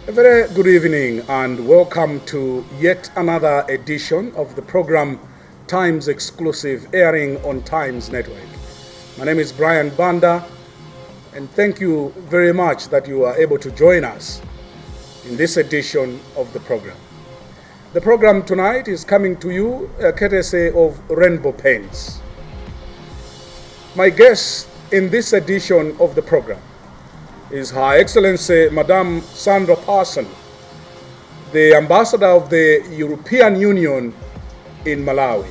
A very good evening and welcome to yet another edition of the program Times Exclusive, airing on Times Network. My name is Banda, and thank you very much that you are able to join us in this edition of the program. The program tonight is coming to you courtesy of Rainbow Paints. My guest in this edition of the program is Her Excellency Madame Sandra Paesen, the Ambassador of the European Union in Malawi.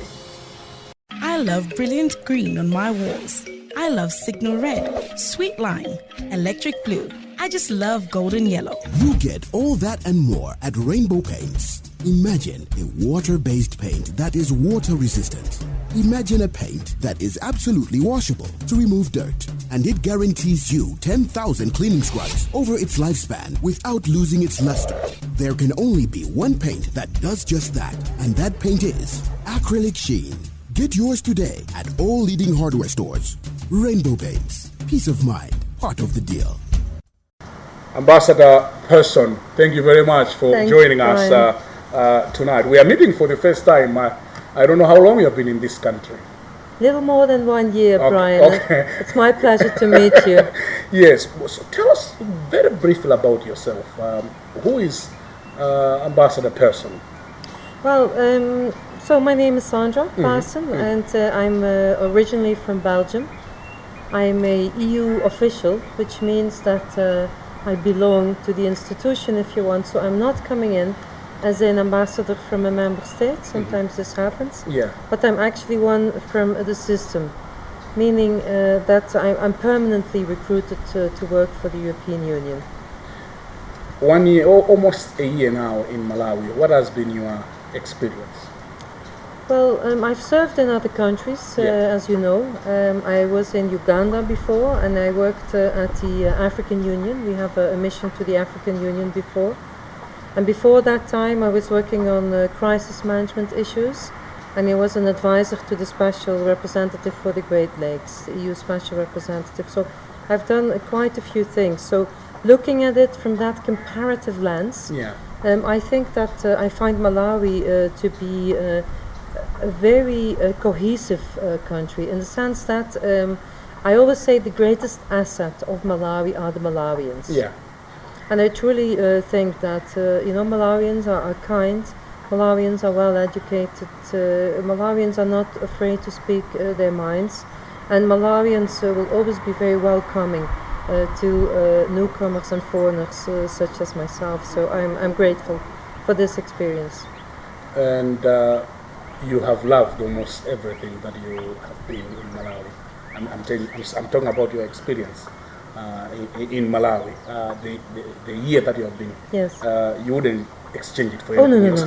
I love brilliant green on my walls. I love signal red, sweet lime, electric blue. I just love golden yellow. You get all that and more at Rainbow Paints. Imagine a water-based paint that is water-resistant. Imagine a paint that is absolutely washable to remove dirt. And it guarantees you 10,000 cleaning scrubs over its lifespan without losing its luster. There can only be one paint that does just that, and that paint is acrylic sheen. Get yours today at all leading hardware stores. Rainbow Paints. Peace of mind. Part of the deal. Ambassador Paesen, thank you very much for joining us tonight. We are meeting for the first time. I don't know how long you have been in this country. Little more than 1 year, Brian. Okay. It's my pleasure to meet you. Yes. So tell us very briefly about yourself. Who is Ambassador Paesen? Well, so my name is Sandra Paesen, and I'm originally from Belgium. I'm a EU official, which means that I belong to the institution, if you want. So I'm not coming in as an ambassador from a member state. Sometimes this happens. Yeah. But I'm actually one from the system, meaning that I'm permanently recruited to work for the European Union. 1 year, almost a year now in Malawi. What has been your experience? Well, I've served in other countries, as you know. I was in Uganda before, and I worked at the African Union. We have a mission to the African Union before. And before that time, I was working on crisis management issues, and I was an advisor to the Special Representative for the Great Lakes, the EU Special Representative. So I've done quite a few things. So looking at it from that comparative lens, I think that I find Malawi to be a very cohesive country, in the sense that I always say the greatest asset of Malawi are the Malawians. Yeah. And I truly think that Malawians are kind, Malawians are well educated, Malawians are not afraid to speak their minds, and Malawians will always be very welcoming to newcomers and foreigners such as myself. So I'm grateful for this experience. And you have loved almost everything that you have been in Malawi. I'm talking about your experience in Malawi. The year that you have been. Yes. You wouldn't exchange it for anything else.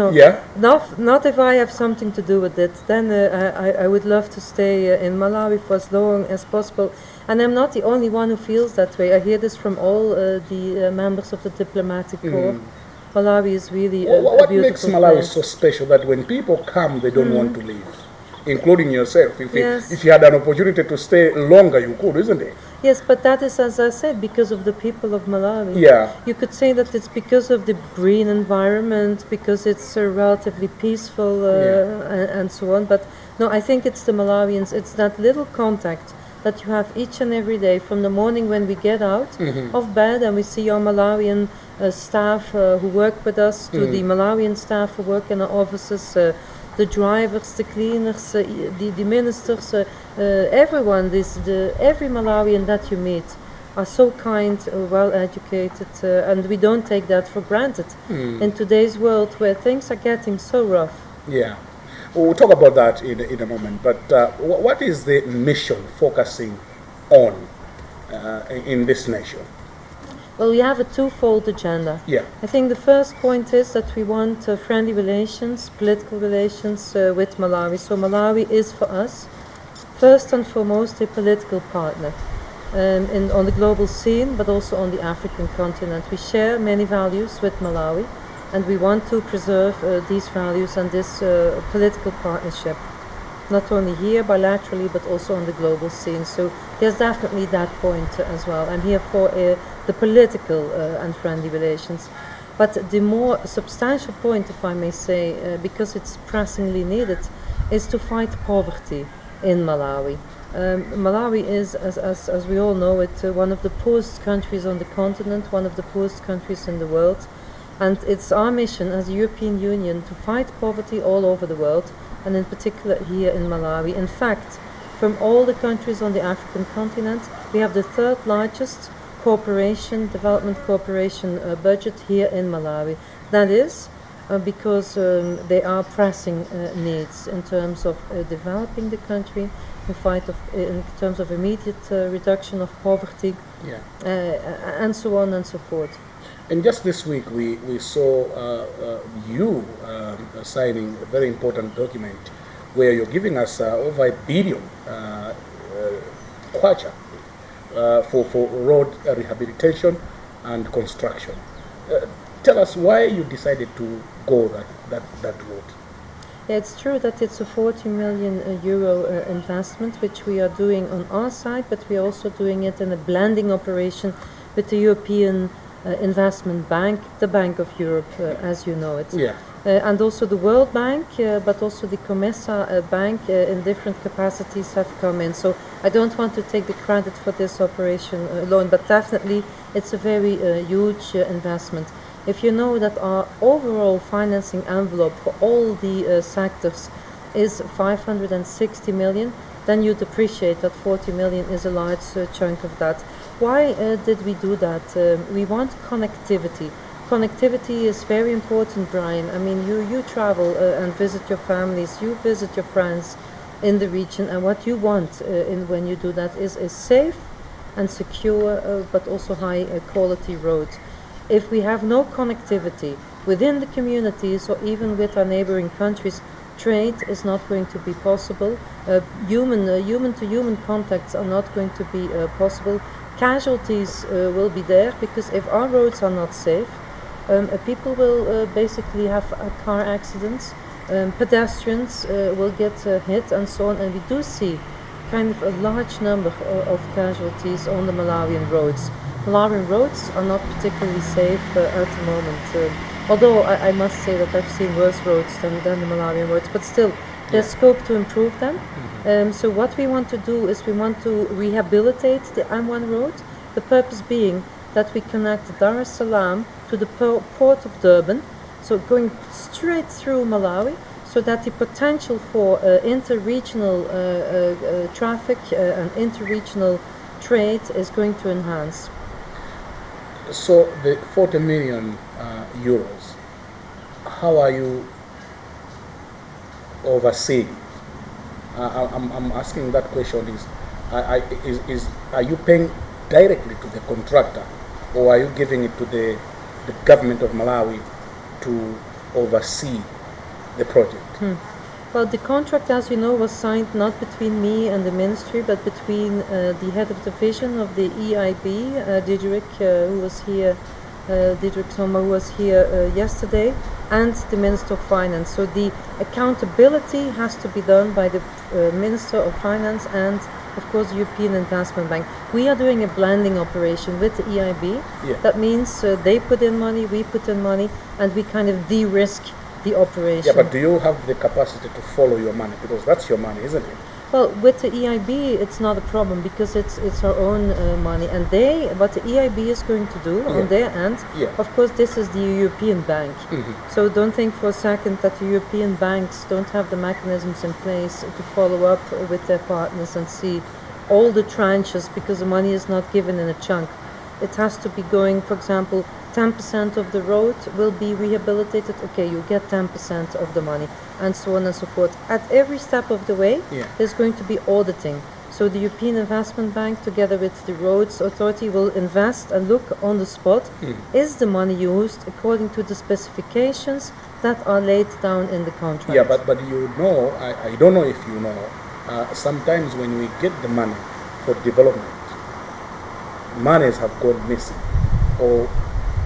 No. Yeah? Not if I have something to do with it. Then I would love to stay in Malawi for as long as possible. And I'm not the only one who feels that way. I hear this from all the members of the diplomatic corps. Malawi is really a what beautiful makes Malawi place. so special that when people come, they don't want to leave, including yourself? Yes. If you had an opportunity to stay longer, you could, isn't it? Yes, but that is, as I said, because of the people of Malawi. Yeah. You could say that it's because of the green environment, because it's relatively peaceful and so on. But no, I think it's the Malawians. It's that little contact that you have each and every day, from the morning when we get out of bed and we see our Malawian staff who work with us, to the Malawian staff who work in our offices, the drivers, the cleaners, the ministers, everyone. Every Malawian that you meet are so kind, well educated, and we don't take that for granted in today's world where things are getting so rough. Yeah. We'll talk about that in a moment. But what is the mission focusing on in this nation? Well, we have a twofold agenda. Yeah. I think the first point is that we want friendly relations, political relations with Malawi. So Malawi is for us, first and foremost, a political partner on the global scene, but also on the African continent. We share many values with Malawi, and we want to preserve these values and this political partnership. not only here bilaterally, but also on the global scene. So there's definitely that point as well. I'm here for the political and friendly relations. But the more substantial point, if I may say, because it's pressingly needed, is to fight poverty in Malawi. Malawi is, as we all know it, one of the poorest countries on the continent, one of the poorest countries in the world. And it's our mission as the European Union to fight poverty all over the world, and in particular here in Malawi. In fact, from all the countries on the African continent, we have the third largest development cooperation budget here in Malawi. That is because there are pressing needs in terms of developing the country, in terms of immediate reduction of poverty, and so on and so forth. And just this week, we saw you signing a very important document where you're giving us over $1 billion kwacha for road rehabilitation and construction. Tell us why you decided to go that route. Yeah, it's true that it's a 40 million euro investment which we are doing on our side, but we are also doing it in a blending operation with the European Investment Bank, the Bank of Europe, as you know it. Yeah. And also the World Bank, but also the Comesa Bank in different capacities have come in. So I don't want to take the credit for this operation alone, but definitely it's a very huge investment. If you know that our overall financing envelope for all the sectors is 560 million, then you'd appreciate that 40 million is a large chunk of that. Why did we do that? We want connectivity. Connectivity is very important, Brian. I mean, you travel and visit your families, you visit your friends in the region, and what you want when you do that is a safe and secure, but also high quality road. If we have no connectivity within the communities or even with our neighboring countries, trade is not going to be possible. Human-to-human contacts are not going to be possible. Casualties will be there because if our roads are not safe, people will basically have car accidents, pedestrians will get hit and so on, and we do see kind of a large number of casualties on the Malawian roads. Malawian roads are not particularly safe at the moment, although I must say that I've seen worse roads than the Malawian roads, but still there's scope to improve them. So what we want to do is we want to rehabilitate the M1 road, the purpose being that we connect Dar es Salaam to the port of Durban, so going straight through Malawi, so that the potential for interregional traffic and interregional trade is going to enhance. So the 40 million euros, how are you overseeing? I'm asking that question are you paying directly to the contractor, or are you giving it to the government of Malawi to oversee the project? Well, the contract, as you know, was signed not between me and the ministry, but between the head of division of the EIB, Diederik, who was here, Diederik Sommer, who was here yesterday, and the Minister of Finance. So the accountability has to be done by the Minister of Finance and, of course, the European Investment Bank. We are doing a blending operation with the EIB. Yeah. That means they put in money, we put in money, and we kind of de-risk the operation. Yeah, but do you have the capacity to follow your money? Because that's your money, isn't it? Well, with the EIB, it's not a problem because it's our own money. And what the EIB is going to do on their end, of course, this is the European Bank. So don't think for a second that the European banks don't have the mechanisms in place to follow up with their partners and see all the tranches, because the money is not given in a chunk. It has to be going, for example, 10% of the road will be rehabilitated, okay, you get 10% of the money, and so on and so forth. At every step of the way, there's going to be auditing. So the European Investment Bank, together with the Roads Authority, will invest and look on the spot, is the money used according to the specifications that are laid down in the contract? Yeah, but you know, I don't know if you know, sometimes when we get the money for development, monies have gone missing, or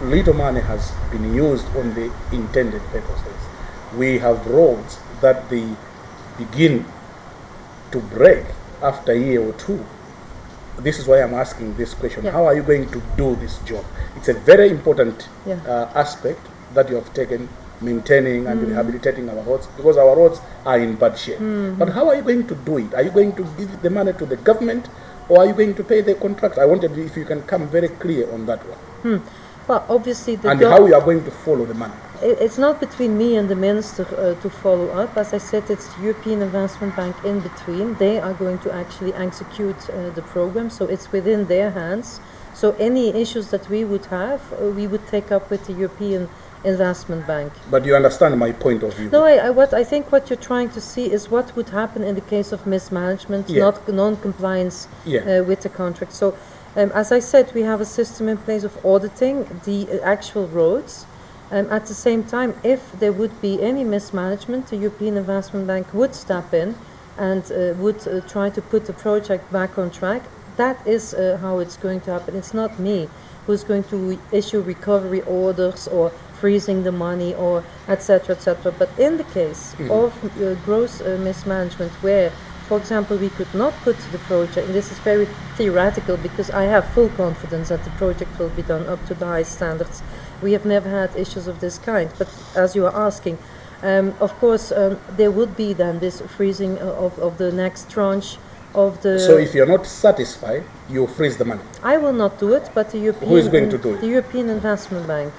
little money has been used on the intended purposes. We have roads that they begin to break after a year or two. This is why I'm asking this question. Yeah. How are you going to do this job? It's a very important aspect that you have taken, maintaining and rehabilitating our roads, because our roads are in bad shape. But how are you going to do it? Are you going to give the money to the government, or are you going to pay the contract? I wanted if you can come very clear on that one. Well, obviously, and how you are going to follow the money. It's not between me and the minister to follow up. As I said, it's the European Investment Bank in between. They are going to actually execute the program, so it's within their hands. So any issues that we would have, we would take up with the European Investment Bank. But you understand my point of view? No, I think what you're trying to see is what would happen in the case of mismanagement, not non-compliance with the contract. So, as I said, we have a system in place of auditing the actual roads. At the same time, if there would be any mismanagement, the European Investment Bank would step in and would try to put the project back on track. That is how it's going to happen. It's not me who's going to issue recovery orders or freezing the money or etc. etc. But in the case of gross mismanagement, where, for example, we could not put the project, and this is very theoretical because I have full confidence that the project will be done up to the highest standards. We have never had issues of this kind, but as you are asking, of course, there would be then this freezing of the next tranche of the... So if you're not satisfied, you freeze the money? I will not do it, but the European... Who is going to do it? The European Investment Bank.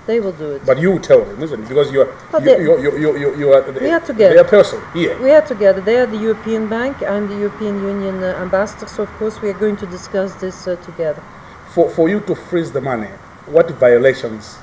They will do it. But you tell them, isn't it? Because you are we are together. Their person here. We are together. They are the European Bank. I'm the European Union ambassador. So of course we are going to discuss this together. For you to freeze the money, what violations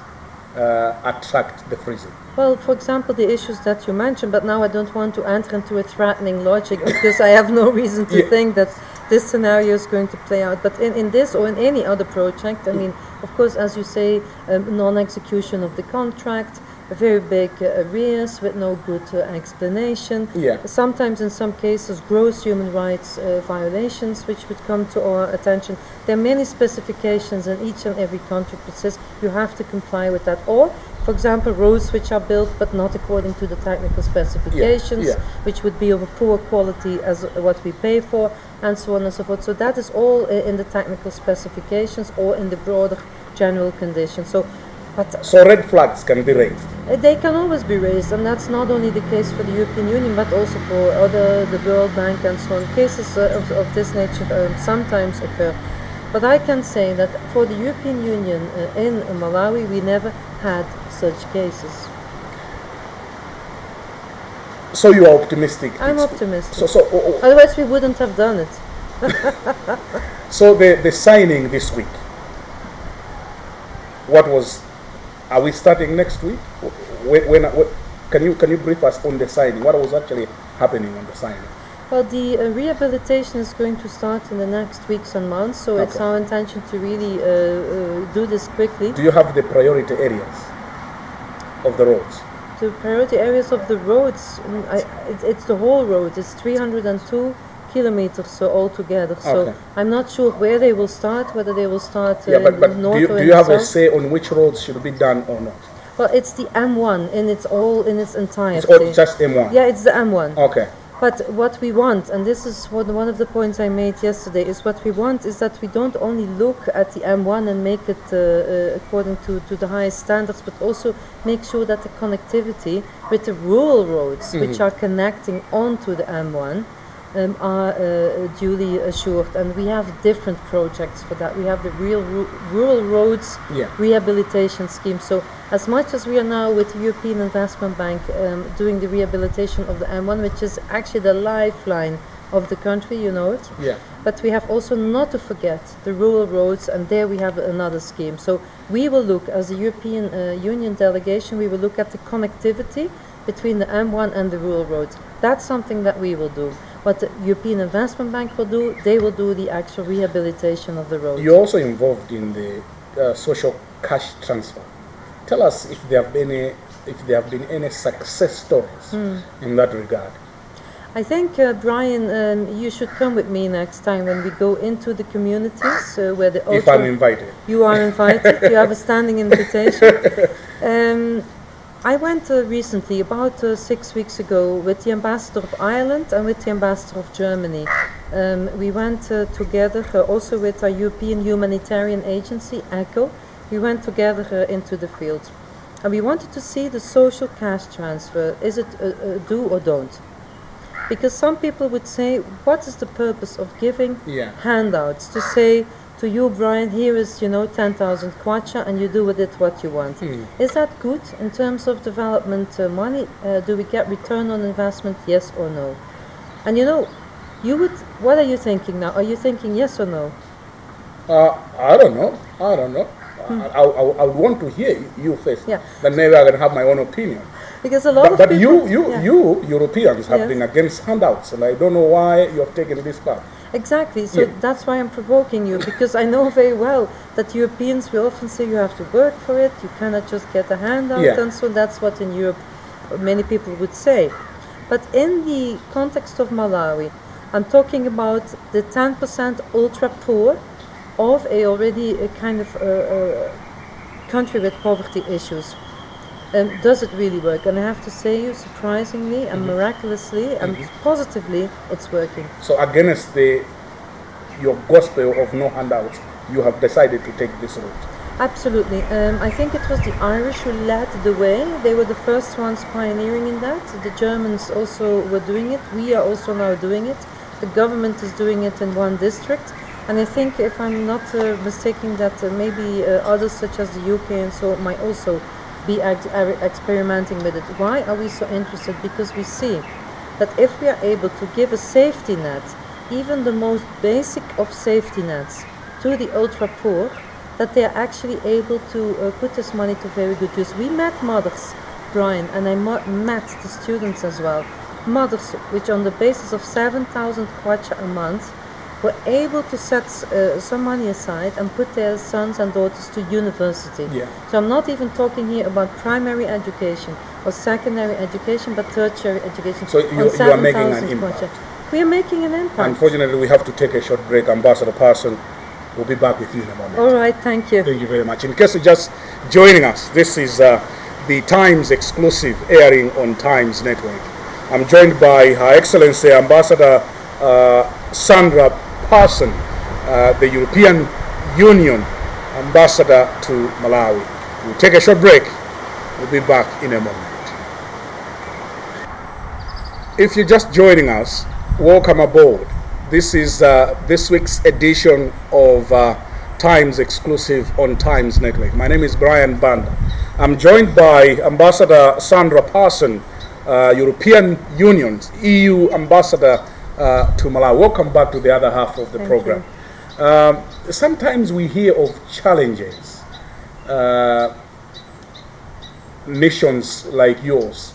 attract the freezing? Well, for example, the issues that you mentioned. But now I don't want to enter into a threatening logic because I have no reason to think that this scenario is going to play out. But in this or in any other project, I mean, of course, as you say, non-execution of the contract, very big arrears with no good explanation. Sometimes, in some cases, gross human rights violations, which would come to our attention. There are many specifications in each and every contract that says you have to comply with that. Or, for example, roads which are built but not according to the technical specifications, which would be of a poor quality as what we pay for, and so on and so forth. So that is all in the technical specifications or in the broader general conditions. So red flags can be raised? They can always be raised, and that's not only the case for the European Union, but also for the World Bank and so on. Cases of this nature sometimes occur. But I can say that for the European Union in Malawi, we never had such cases. So you are optimistic? I'm optimistic. So otherwise we wouldn't have done it. So the signing this week, are we starting next week? When can you brief us on the signing? What was actually happening on the signing? Well, the rehabilitation is going to start in the next weeks and months, so it's our intention to really do this quickly. Do you have the priority areas of the roads? The priority areas of the roads, it's the whole road. It's 302 kilometers altogether. So I'm not sure where they will start, whether they will start but north do you have a say on which roads should be done or not? Well, it's the M1 in its entirety. It's all just M1? Yeah, it's the M1. Okay. But what we want, and this is one of the points I made yesterday, is what we want is that we don't only look at the M1 and make it according to the highest standards, but also make sure that the connectivity with the rural roads, which are connecting onto the M1, are duly assured. And we have different projects for that. We have the rural roads rehabilitation scheme. So as much as we are now with the European Investment Bank doing the rehabilitation of the M1, which is actually the lifeline of the country, you know it. But we have also not to forget the rural roads, and there we have another scheme. So we will look, as the European Union delegation, we will look at the connectivity between the M1 and the rural roads. That's something that we will do. What the European Investment Bank will do, they will do the actual rehabilitation of the roads. You're also involved in the social cash transfer. Tell us if there have been any success stories in that regard. I think, Brian, you should come with me next time when we go into the communities where the... If I'm invited. You are invited. You have a standing invitation. I went recently, about 6 weeks ago, with the ambassador of Ireland and with the ambassador of Germany. We went together also with our European humanitarian agency, ECHO. We went together into the field. And we wanted to see the social cash transfer. Is it do or don't? Because some people would say, what is the purpose of giving handouts? To say to you, Brian, here is 10,000 kwacha and you do with it what you want. Is that good in terms of development money? Do we get return on investment, yes or no? And what are you thinking now? Are you thinking yes or no? I don't know. I want to hear you first. Yeah. Then maybe I can have my own opinion. Because a lot of people... But you Europeans have been against handouts, and I don't know why you have taken this path. Exactly, so that's why I'm provoking you, because I know very well that Europeans, we often say you have to work for it, you cannot just get a handout, and so that's what in Europe many people would say. But in the context of Malawi, I'm talking about the 10% ultra poor of a kind of country with poverty issues. Does it really work? And I have to say, surprisingly and miraculously and positively, it's working. So against your gospel of no handouts, you have decided to take this route? Absolutely. I think it was the Irish who led the way. They were the first ones pioneering in that. The Germans also were doing it. We are also now doing it. The government is doing it in one district. And I think, if I'm not mistaken, that maybe others such as the UK and so might also be experimenting with it. Why are we so interested? Because we see that if we are able to give a safety net, even the most basic of safety nets, to the ultra poor, that they are actually able to put this money to very good use. We met mothers, Brian, and I met the students as well, mothers which on the basis of 7,000 kwacha a month were able to set some money aside and put their sons and daughters to university. So I'm not even talking here about primary education or secondary education, but tertiary education. So you are making an impact. We are making an impact. Unfortunately, we have to take a short break. Ambassador Paesen, we'll be back with you in a moment. All right, thank you. Thank you very much. In case you're just joining us, this is the Times exclusive airing on Times Network. I'm joined by Her Excellency Ambassador Sandra Paesen, the European Union Ambassador to Malawi. We'll take a short break. We'll be back in a moment. If you're just joining us, welcome aboard. This is this week's edition of Times exclusive on Times Network. My name is Brian Banda. I'm joined by Ambassador Sandra Paesen, European Union, EU Ambassador to Malawi. Welcome back to the other half of the program. Sometimes we hear of challenges. Nations like yours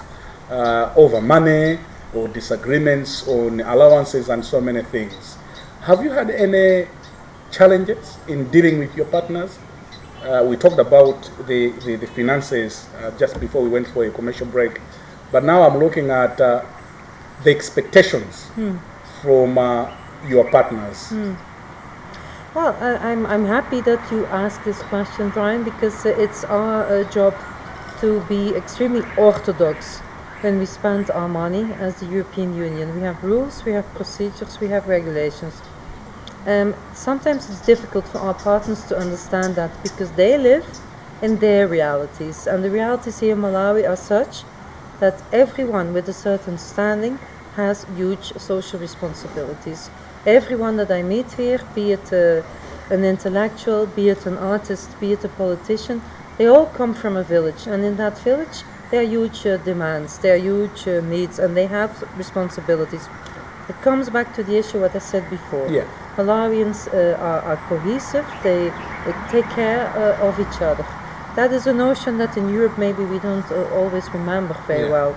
over money or disagreements on allowances and so many things. Have you had any challenges in dealing with your partners? We talked about the finances just before we went for a commercial break, but now I'm looking at the expectations from your partners. Well, I'm happy that you asked this question, Brian, because it's our job to be extremely orthodox when we spend our money as the European Union. We have rules, we have procedures, we have regulations. Sometimes it's difficult for our partners to understand that because they live in their realities, and the realities here in Malawi are such that everyone with a certain standing has huge social responsibilities. Everyone that I meet here, be it an intellectual, be it an artist, be it a politician, they all come from a village, and in that village there are huge demands, there are huge needs, and they have responsibilities. It comes back to the issue what I said before. Malawians are cohesive, they take care of each other. That is a notion that in Europe maybe we don't always remember very well.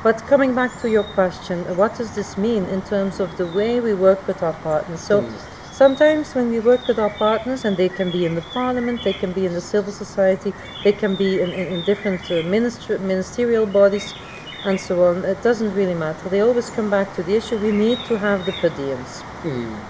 But coming back to your question, what does this mean in terms of the way we work with our partners? So sometimes when we work with our partners, and they can be in the parliament, they can be in the civil society, they can be in different ministerial bodies and so on, it doesn't really matter. They always come back to the issue, we need to have the per diems.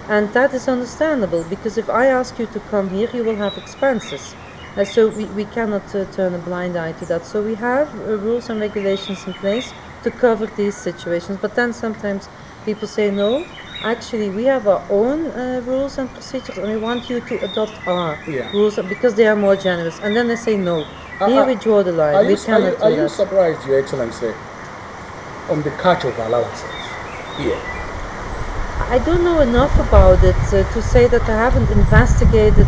And that is understandable, because if I ask you to come here, you will have expenses. So we cannot turn a blind eye to that. So we have rules and regulations in place to cover these situations. But then sometimes people say, no, actually we have our own rules and procedures and we want you to adopt our rules because they are more generous. And then they say, no, here we draw the line. We cannot do that. Are you surprised, Your Excellency, on the cut of allowances here? I don't know enough about it to say that I haven't investigated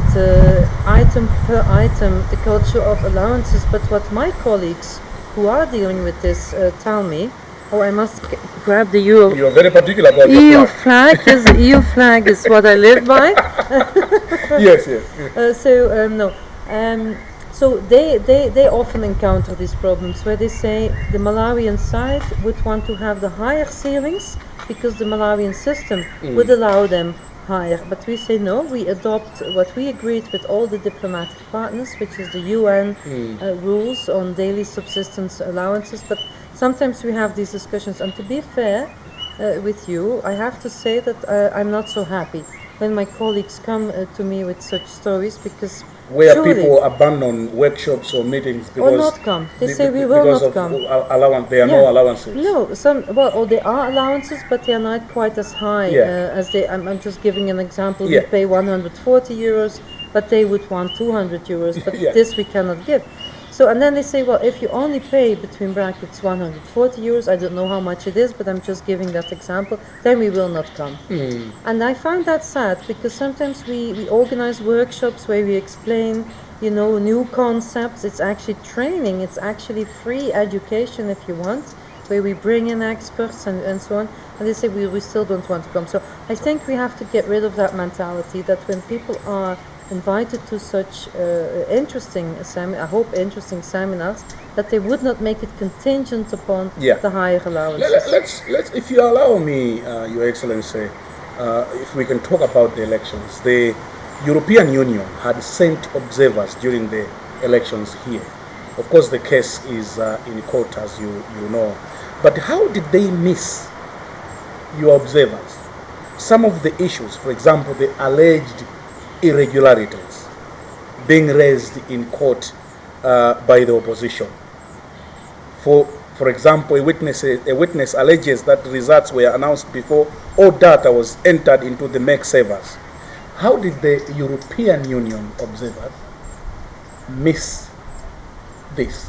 item per item the culture of allowances, but what my colleagues who are dealing with this tell me. Oh, I must grab the EU. You're very particular about EU flag. EU flag is what I live by. Yes. So they often encounter these problems where they say the Malawian side would want to have the higher ceilings because the Malawian system would allow them higher. But we say no, we adopt what we agreed with all the diplomatic partners, which is the UN rules on daily subsistence allowances. But sometimes we have these discussions, and to be fair with you, I have to say that I'm not so happy when my colleagues come to me with such stories, because where people abandon workshops or meetings because or not come. They say we will not come. There are no allowances. No, there are allowances, but they are not quite as high as they. I'm just giving an example. We pay 140 euros, but they would want 200 euros. But this we cannot give. So, and then they say, well, if you only pay between brackets 140 euros, I don't know how much it is, but I'm just giving that example, then we will not come. And I find that sad, because sometimes we organize workshops where we explain, new concepts. It's actually training, it's actually free education if you want, where we bring in experts and so on, and they say we still don't want to come. So I think we have to get rid of that mentality that when people are invited to such interesting seminars, that they would not make it contingent upon the higher allowances. Let's, if you allow me, Your Excellency, if we can talk about the elections. The European Union had sent observers during the elections here. Of course, the case is in court, as you know. But how did they miss your observers? Some of the issues, for example, the alleged irregularities being raised in court by the opposition. For example, a witness alleges that results were announced before all data was entered into the MEC servers. How did the European Union observers miss this?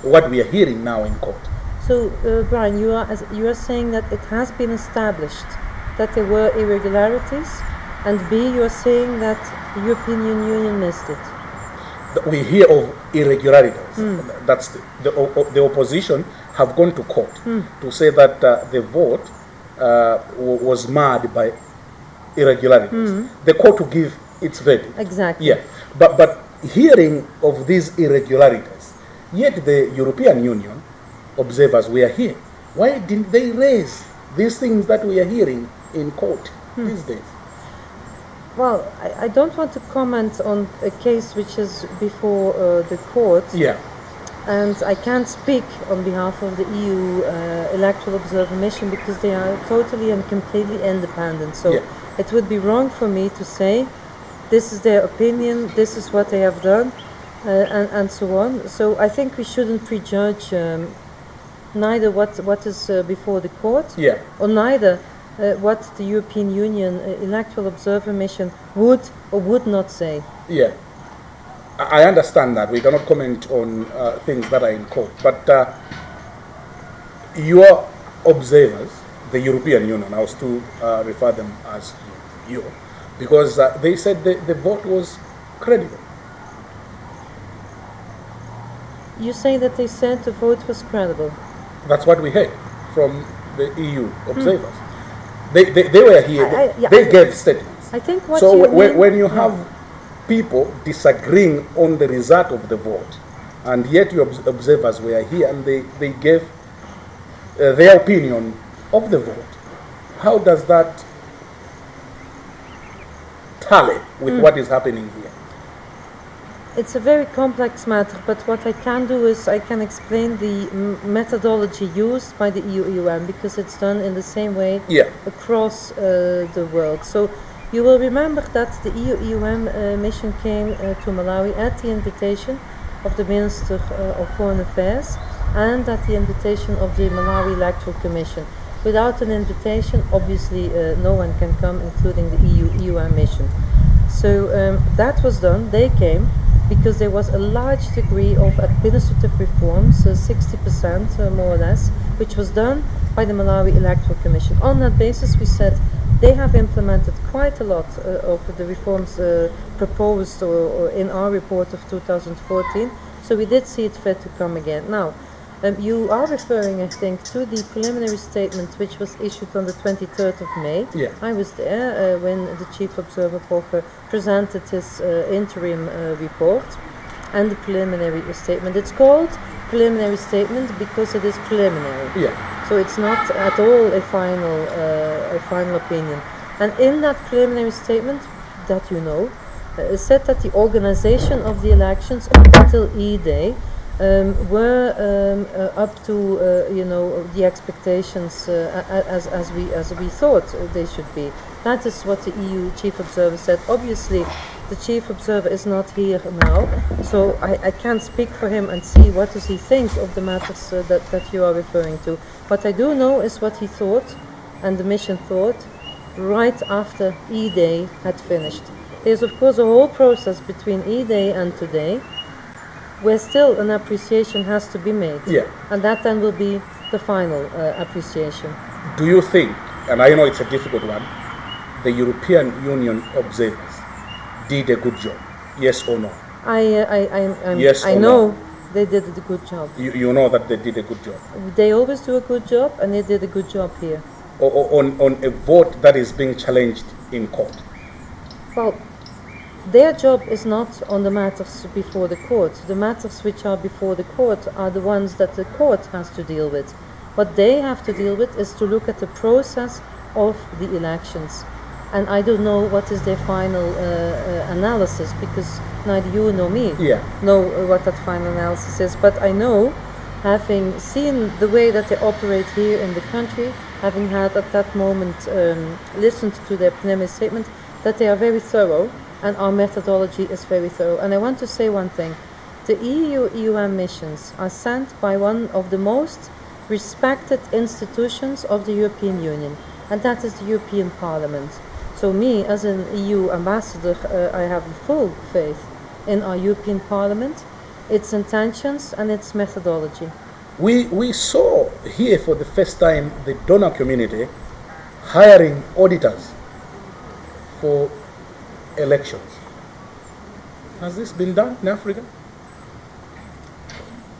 What we are hearing now in court. So, Brian, you are saying that it has been established that there were irregularities. And B, you are saying that the European Union missed it. We hear of irregularities. That's the opposition have gone to court to say that the vote was marred by irregularities. The court to give its verdict. Exactly. Yeah, but hearing of these irregularities, yet the European Union observers were here. Why didn't they raise these things that we are hearing in court these days? Well, I don't want to comment on a case which is before the court. Yeah. And I can't speak on behalf of the EU Electoral Observer Mission because they are totally and completely independent. So it would be wrong for me to say this is their opinion, this is what they have done, and so on. So I think we shouldn't prejudge neither what is before the court, or neither what the European Union Electoral Observer Mission would or would not say. Yeah, I understand that. We cannot comment on things that are in court. But your observers, the European Union, I was to refer them as you, because they said the vote was credible. You say that they said the vote was credible? That's what we heard from the EU observers. They were here, they gave statements. I think what so you mean, when you have people disagreeing on the result of the vote, and yet your observers were here and they gave their opinion of the vote, how does that tally with what is happening here? It's a very complex matter, but what I can do is I can explain the methodology used by the EU-UN, because it's done in the same way across the world. So You will remember that the EU-EUM mission came to Malawi at the invitation of the Minister of Foreign Affairs and at the invitation of the Malawi Electoral Commission. Without an invitation, obviously no one can come, including the EU-EUM mission. So that was done. They came because there was a large degree of administrative reforms, 60% more or less, which was done by the Malawi Electoral Commission. On that basis, we said they have implemented quite a lot of the reforms proposed or in our report of 2014, so we did see it fit to come again. Now, you are referring, I think, to the preliminary statement which was issued on the 23rd of May. Yeah. I was there when the Chief Observer Pocher presented his interim report and the preliminary statement. It's called preliminary statement because it is preliminary. Yeah. So it's not at all a final opinion. And in that preliminary statement, that you know, it said that the organization of the elections up until E-Day were up to the expectations as we thought they should be. That is what the EU Chief Observer said. Obviously, the Chief Observer is not here now, so I can't speak for him and see what does he think of the matters that you are referring to. What I do know is what he thought, and the mission thought, right after E-Day had finished. There's of course a whole process between E-Day and today, where still an appreciation has to be made. Yeah. And that then will be the final appreciation. Do you think, and I know it's a difficult one, the European Union observers did a good job? Yes or no? Yes I know they did a good job. You know that they did a good job? They always do a good job, and they did a good job here. On a vote that is being challenged in court? Well, their job is not on the matters before the court. The matters which are before the court are the ones that the court has to deal with. What they have to deal with is to look at the process of the elections. And I don't know what is their final analysis, because neither you nor me know what that final analysis is. But I know, having seen the way that they operate here in the country, having had at that moment listened to their preliminary statement, that they are very thorough, and our methodology is very thorough. And I want to say one thing. The EU-EUM missions are sent by one of the most respected institutions of the European Union, and that is the European Parliament. So me, as an EU ambassador, I have full faith in our European Parliament, its intentions and its methodology. We saw here for the first time the donor community hiring auditors for elections. Has this been done in Africa?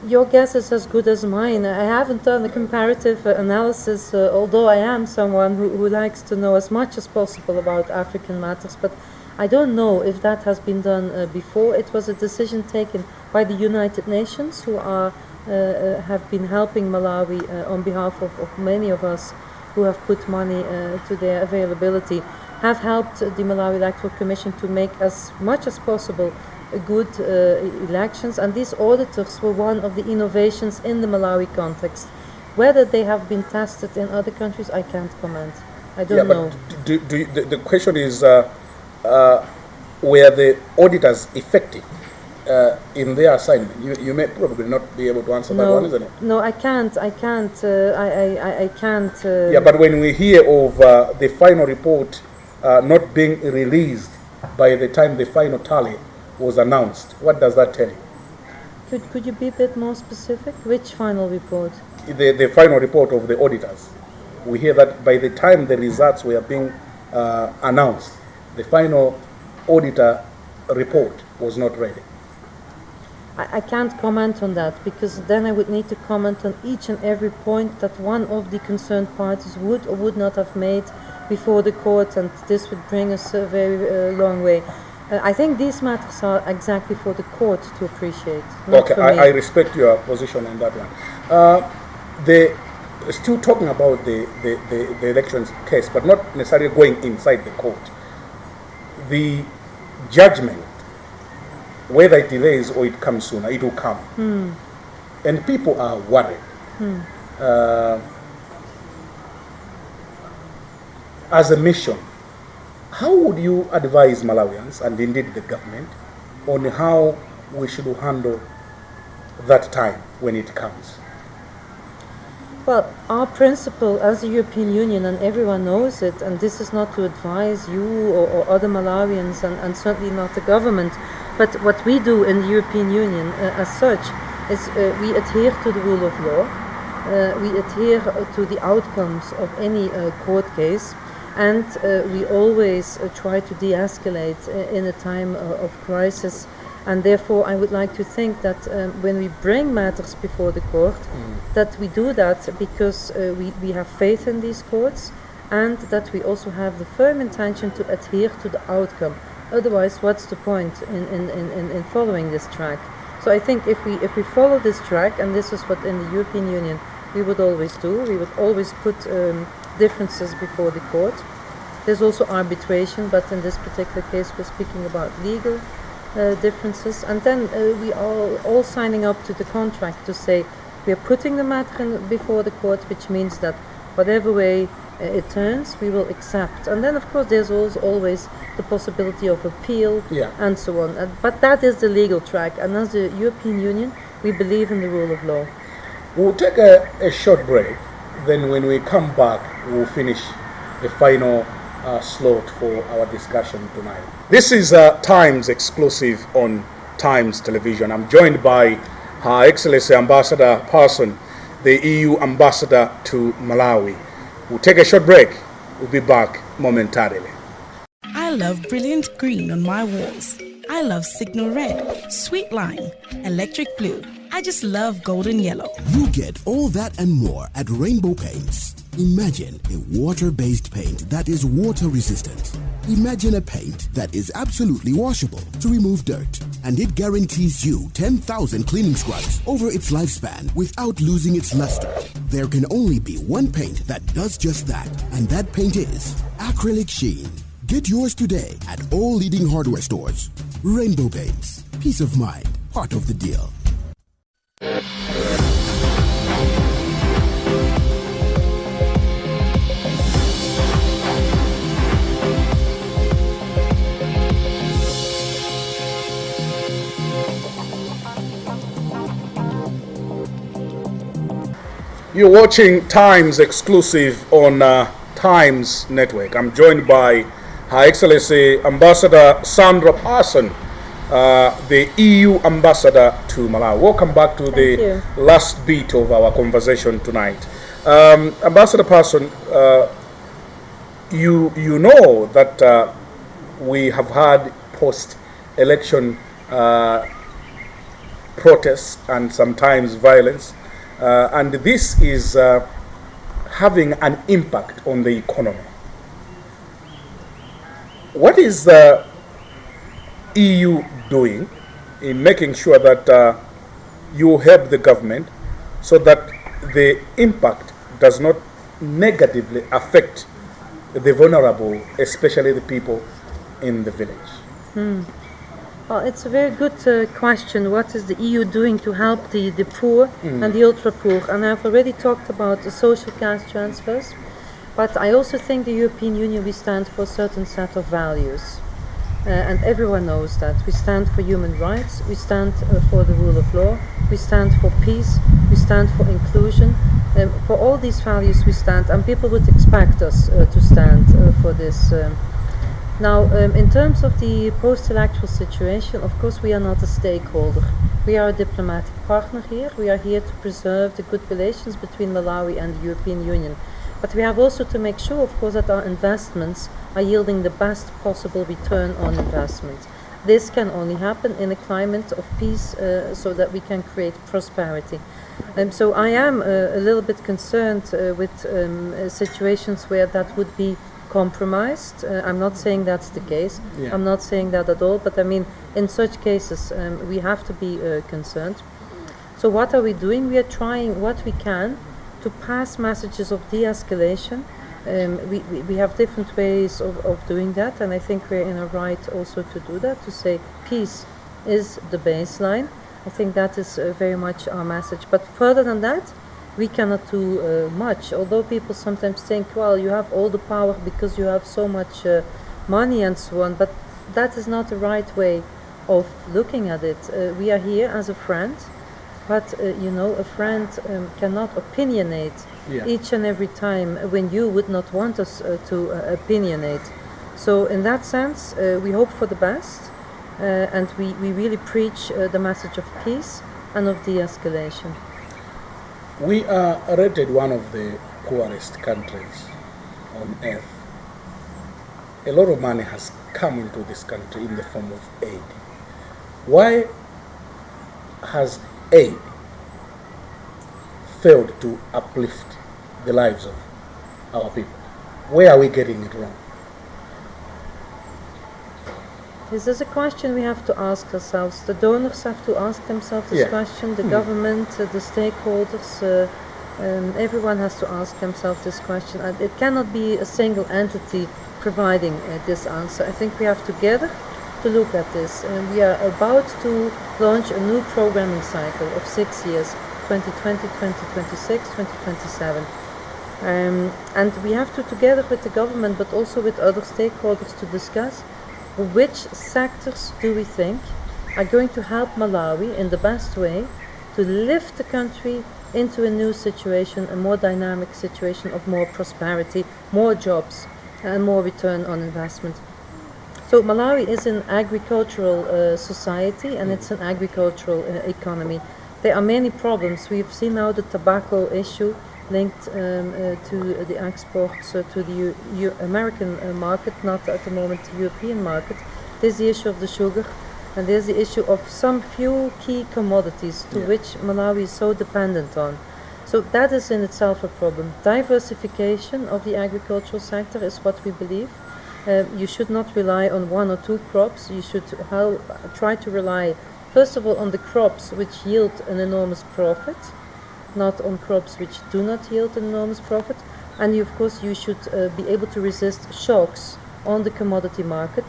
Your guess is as good as mine. I haven't done a comparative analysis, although I am someone who likes to know as much as possible about African matters, but I don't know if that has been done before. It was a decision taken by the United Nations, who have been helping Malawi on behalf of many of us who have put money to their availability, have helped the Malawi Electoral Commission to make as much as possible good elections, and these auditors were one of the innovations in the Malawi context. Whether they have been tested in other countries, I can't comment. I don't know. But the question is, were the auditors effective in their assignment? You may probably not be able to answer that one, isn't it? No, I can't. I can't. Yeah, but when we hear of the final report not being released by the time the final tally was announced, what does that tell you? Could you be a bit more specific? Which final report? The final report of the auditors. We hear that by the time the results were being announced, the final auditor report was not ready. I can't comment on that, because then I would need to comment on each and every point that one of the concerned parties would or would not have made before the court, and this would bring us a very long way. I think these matters are exactly for the court to appreciate. Okay, I respect your position on that one. Still talking about the elections case, but not necessarily going inside the court. The judgment, whether it delays or it comes sooner, it will come. And people are worried. As a mission, How would you advise Malawians, and indeed the government, on how we should handle that time when it comes? Well, our principle as the European Union, and everyone knows it, and this is not to advise you or other Malawians, and certainly not the government, but what we do in the European Union as such is we adhere to the rule of law, we adhere to the outcomes of any court case, and we always try to de-escalate in a time of crisis. And therefore, I would like to think that when we bring matters before the court, that we do that because we have faith in these courts, and that we also have the firm intention to adhere to the outcome. Otherwise, what's the point in following this track? So I think if we follow this track, and this is what in the European Union we would always do, we would always put differences before the court. There's also arbitration, but in this particular case we're speaking about legal differences, and then we are all signing up to the contract to say we are putting the matter before the court, which means that whatever way it turns, we will accept. And then, of course, there's also always the possibility of appeal, and so on. But that is the legal track, and as the European Union, we believe in the rule of law. We'll take a short break. Then when we come back, we'll finish the final slot for our discussion tonight. This is Times exclusive on Times Television. I'm joined by Her Excellency Ambassador Paesen, the EU Ambassador to Malawi. We'll take a short break. We'll be back momentarily. I love brilliant green on my walls. I love signal red, sweet lime, electric blue. I just love golden yellow. You get all that and more at Rainbow Paints. Imagine a water-based paint that is water-resistant. Imagine a paint that is absolutely washable to remove dirt. And it guarantees you 10,000 cleaning scrubs over its lifespan without losing its luster. There can only be one paint that does just that, and that paint is Acrylic Sheen. Get yours today at all leading hardware stores. Rainbow Paints. Peace of mind. Part of the deal. You're watching Times exclusive on Times Network. I'm joined by Her Excellency Ambassador Sandra Paesen, the EU Ambassador to Malawi. Welcome back to the last bit of our conversation tonight. Ambassador Paesen, you know that we have had post-election protests and sometimes violence. And this is having an impact on the economy. What is the EU doing in making sure that you help the government so that the impact does not negatively affect the vulnerable, especially the people in the village? Well, it's a very good question. What is the EU doing to help the poor and the ultra-poor? And I've already talked about the social cash transfers, but I also think the European Union, we stand for a certain set of values. And everyone knows that. We stand for human rights, we stand for the rule of law, we stand for peace, we stand for inclusion. For all these values we stand, and people would expect us to stand for this. Now, in terms of the post-electoral situation, of course we are not a stakeholder. We are a diplomatic partner here. We are here to preserve the good relations between Malawi and the European Union. But we have also to make sure, of course, that our investments are yielding the best possible return on investment. This can only happen in a climate of peace so that we can create prosperity. So I am a little bit concerned with situations where that would be compromised. I'm not saying that's the case. I'm not saying that at all, but I mean, in such cases, we have to be concerned. So what are we doing? We are trying what we can to pass messages of de-escalation. We have different ways of doing that, and I think we're in a right also to do that, to say peace is the baseline. I think that is very much our message. But further than that, we cannot do much, although people sometimes think, well, you have all the power because you have so much money and so on, but that is not the right way of looking at it. We are here as a friend, but a friend cannot opinionate each and every time when you would not want us to opinionate. So in that sense, we hope for the best, and we really preach the message of peace and of de-escalation. We are rated one of the poorest countries on earth. A lot of money has come into this country in the form of aid. Why has aid failed to uplift the lives of our people? Where are we getting it wrong? This is a question we have to ask ourselves. The donors have to ask themselves this question, the government, the stakeholders, everyone has to ask themselves this question. And it cannot be a single entity providing this answer. I think we have together to look at this. We are about to launch a new programming cycle of 6 years, 2020, 2026, 2027. And we have to, together with the government, but also with other stakeholders, to discuss which sectors do we think are going to help Malawi in the best way to lift the country into a new situation, a more dynamic situation of more prosperity, more jobs, and more return on investment. So Malawi is an agricultural society, and it's an agricultural economy. There are many problems. We've seen now the tobacco issue linked to the exports to the American market, not at the moment the European market. There's the issue of the sugar, and there's the issue of some few key commodities to which Malawi is so dependent on. So that is in itself a problem. Diversification of the agricultural sector is what we believe. You should not rely on one or two crops. You should try to rely, first of all, on the crops which yield an enormous profit, not on crops which do not yield an enormous profit. And of course you should be able to resist shocks on the commodity market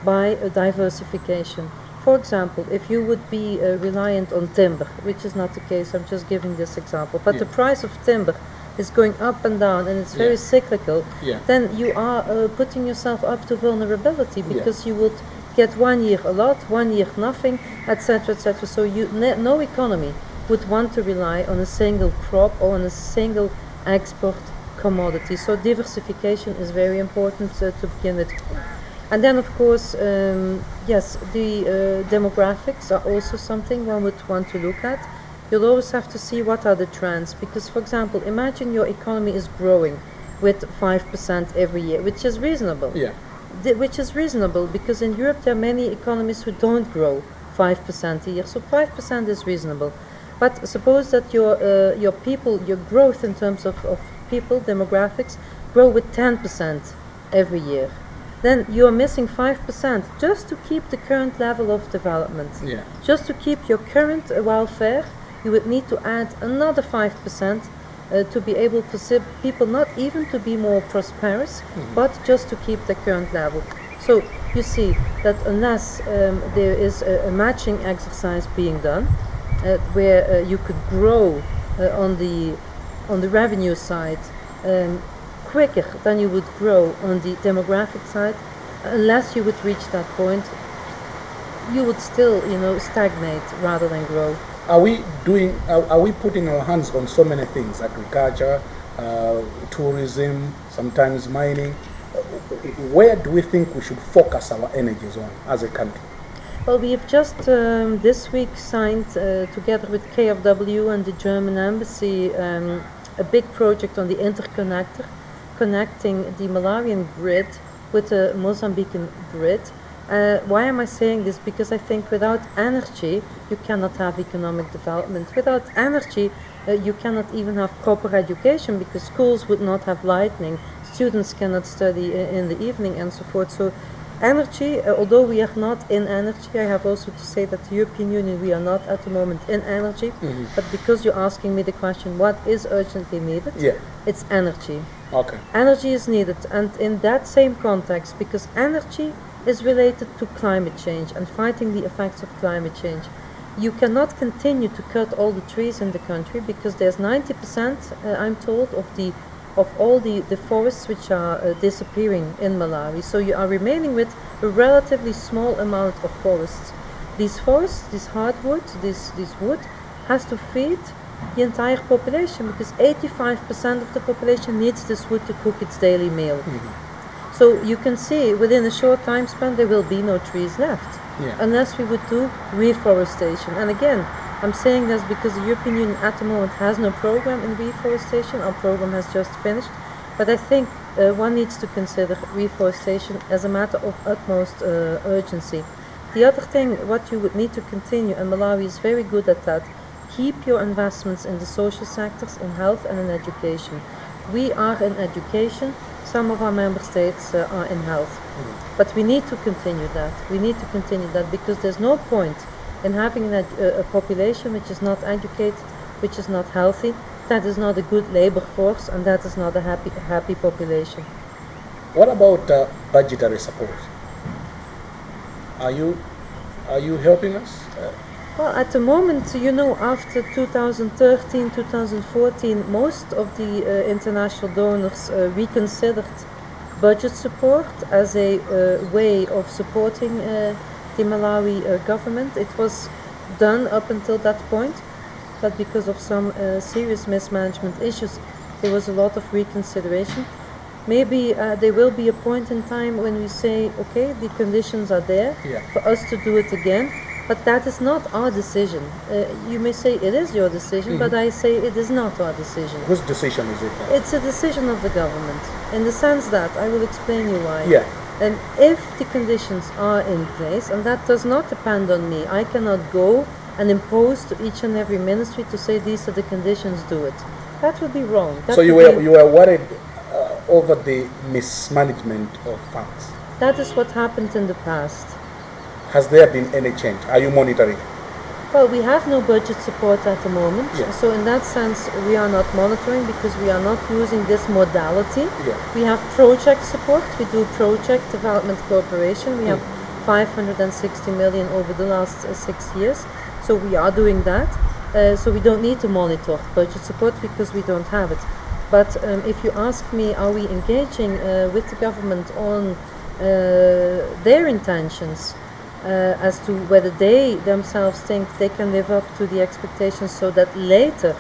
by diversification. For example, if you would be reliant on timber, which is not the case, I'm just giving this example, but the price of timber is going up and down and it's very cyclical, then you are putting yourself up to vulnerability, because you would get 1 year a lot, 1 year nothing, etc., etc. So no economy would want to rely on a single crop or on a single export commodity. So diversification is very important to begin with. And then of course, yes, the demographics are also something one would want to look at. You'll always have to see what are the trends, because for example, imagine your economy is growing with 5% every year, which is reasonable. Which is reasonable, because in Europe there are many economies who don't grow 5% a year, so 5% is reasonable. But suppose that your people, your growth in terms of people, demographics, grow with 10% every year. Then you are missing 5% just to keep the current level of development. Just to keep your current welfare, you would need to add another 5% to be able for people not even to be more prosperous, but just to keep the current level. So you see that unless there is a matching exercise being done, where you could grow on the revenue side quicker than you would grow on the demographic side, unless you would reach that point, you would still, stagnate rather than grow. Are we putting our hands on so many things? Agriculture, tourism, sometimes mining. Where do we think we should focus our energies on as a country? Well, we have just this week signed, together with KfW and the German Embassy, a big project on the interconnector, connecting the Malawian grid with the Mozambican grid. Why am I saying this? Because I think without energy, you cannot have economic development. Without energy, you cannot even have proper education, because schools would not have lighting, students cannot study in the evening, and so forth. So energy, although we are not in energy, I have also to say that the European Union, we are not at the moment in energy, but because you're asking me the question, what is urgently needed? It's energy. Energy is needed, and in that same context, because energy is related to climate change and fighting the effects of climate change. You cannot continue to cut all the trees in the country, because there's 90%, I'm told, of the of all the forests which are disappearing in Malawi. So you are remaining with a relatively small amount of forests. These forests, this hardwood, this wood, has to feed the entire population, because 85% of the population needs this wood to cook its daily meal. So you can see within a short time span there will be no trees left, unless we would do reforestation. And again, I'm saying this because the European Union at the moment has no program in reforestation. Our program has just finished, but I think one needs to consider reforestation as a matter of utmost urgency. The other thing, what you would need to continue, and Malawi is very good at that, keep your investments in the social sectors, in health and in education. We are in education, some of our member states are in health. But we need to continue that. We need to continue that, because there's no point in having a population which is not educated, which is not healthy. That is not a good labor force, and that is not a happy population. What about budgetary support? Are you helping us? Well, at the moment, you know, after 2013, 2014, most of the international donors reconsidered budget support as a way of supporting the Malawi government. It was done up until that point, but because of some serious mismanagement issues, there was a lot of reconsideration. Maybe there will be a point in time when we say, okay, the conditions are there for us to do it again. But that is not our decision. You may say it is your decision, but I say it is not our decision. Whose decision is it? It's a decision of the government, in the sense that, I will explain you why. And if the conditions are in place, and that does not depend on me, I cannot go and impose to each and every ministry to say these are the conditions, do it. That would be wrong. So you were worried over the mismanagement of funds? That is what happened in the past. Has there been any change? Are you monitoring? Well, we have no budget support at the moment. So in that sense, we are not monitoring, because we are not using this modality. We have project support. We do project development cooperation. We have 560 million over the last 6 years. So we are doing that. So we don't need to monitor budget support, because we don't have it. But if you ask me, are we engaging with the government on their intentions, as to whether they themselves think they can live up to the expectations, so that later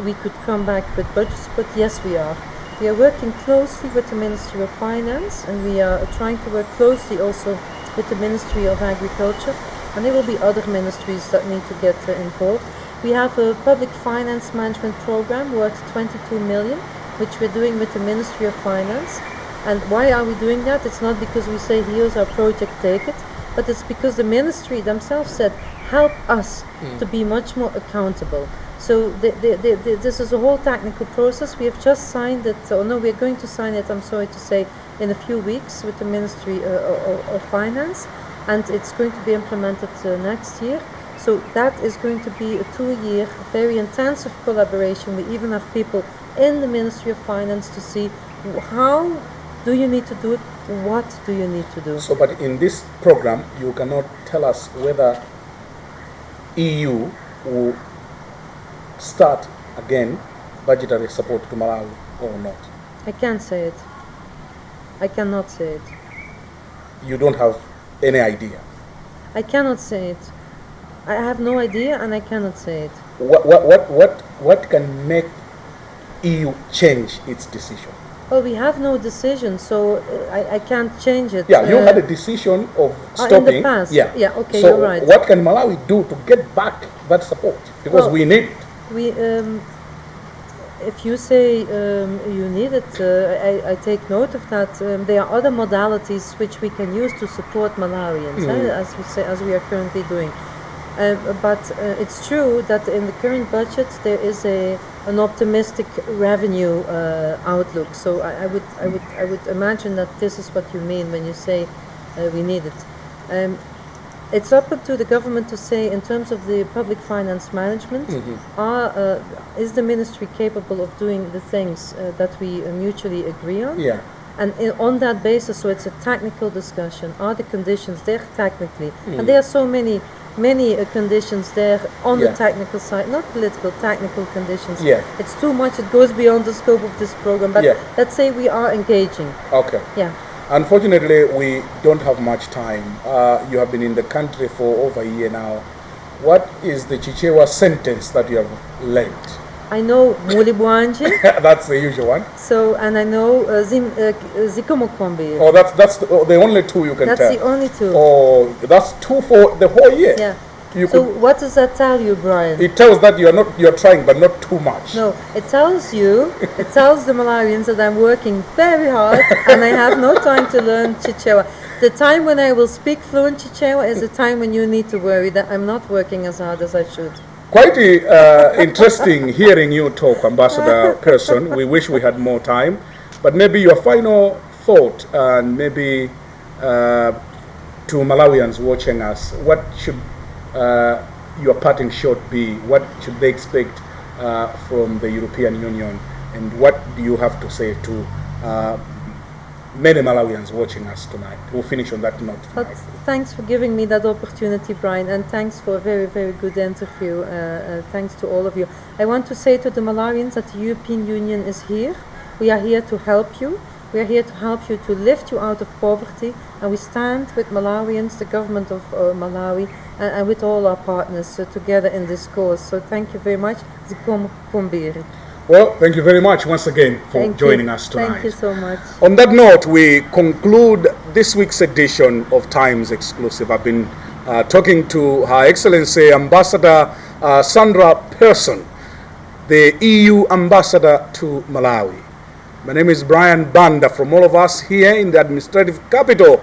we could come back with budget support? Yes, we are. We are working closely with the Ministry of Finance, and we are trying to work closely also with the Ministry of Agriculture, and there will be other ministries that need to get involved. We have a public finance management program worth 22 million, which we're doing with the Ministry of Finance. And why are we doing that? It's not because we say, here's our project, take it, but it's because the ministry themselves said, help us to be much more accountable. So this is a whole technical process. We have just signed it, or no, we're going to sign it, I'm sorry to say, in a few weeks with the Ministry of Finance, and it's going to be implemented next year. So that is going to be a 2-year, very intensive collaboration. We even have people in the Ministry of Finance to see how do you need to do it, what do you need to do. So, but in this program, you cannot tell us whether EU will start again budgetary support to Malawi or not. I can't say it. I cannot say it. You don't have any idea? I cannot say it. I have no idea, and I cannot say it. What can make EU change its decision? Well, we have no decision, so I can't change it. Yeah, you had a decision of stopping. In the past. Yeah, okay, so you're right. What can Malawi do to get back that support? Because we need it. We, if you say you need it, I take note of that. There are other modalities which we can use to support Malawians, as we are currently doing. But it's true that in the current budget there is an optimistic revenue outlook. So I would imagine that this is what you mean when you say we need it. It's up to the government to say, in terms of the public finance management, is the ministry capable of doing the things that we mutually agree on? Yeah. And on that basis, so it's a technical discussion. Are the conditions there technically? And there are so many many conditions there on Yeah. the technical side, not political, technical conditions. Yeah. It's too much, it goes beyond the scope of this program, but Yeah. let's say we are engaging. Okay. Yeah. Unfortunately, we don't have much time. You have been in the country for over a year now. What is the Chichewa sentence that you have learned? I know Mulibwanji, That's the usual one. so, and I know Zikomokombi. Oh, that's the only two you can That's tell. the only two. Oh, that's two for the whole year. Yeah. You So could, what does that tell you, Brian? it tells that you're trying, but not too much. No, it tells you, it tells the Malawians that I'm working very hard and I have no time to learn Chichewa. The time when I will speak fluent Chichewa is the time when you need to worry that I'm not working as hard as I should. Quite interesting hearing you talk, Ambassador Paesen. We wish we had more time, but maybe your final thought, and maybe to Malawians watching us, what should your parting shot be? What should they expect from the European Union, and what do you have to say to many Malawians watching us tonight? We'll finish on that note But tonight. thanks for giving me that opportunity, Brian, and thanks for a very, very good interview. Thanks to all of you. I want to say to the Malawians that the European Union is here. We are here to help you. We are here to help you, to lift you out of poverty, and we stand with Malawians, the government of Malawi, and with all our partners together in this cause. So thank you very much. Zikomo. Well, thank you very much once again for joining us tonight. Thank you so much. On that note, we conclude this week's edition of Times Exclusive. I've been talking to Her Excellency Ambassador Sandra Paesen, the EU Ambassador to Malawi. My name is Brian Banda, from all of us here in the administrative capital,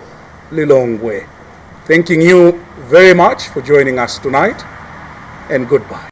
Lilongwe. Thanking you very much for joining us tonight, and goodbye.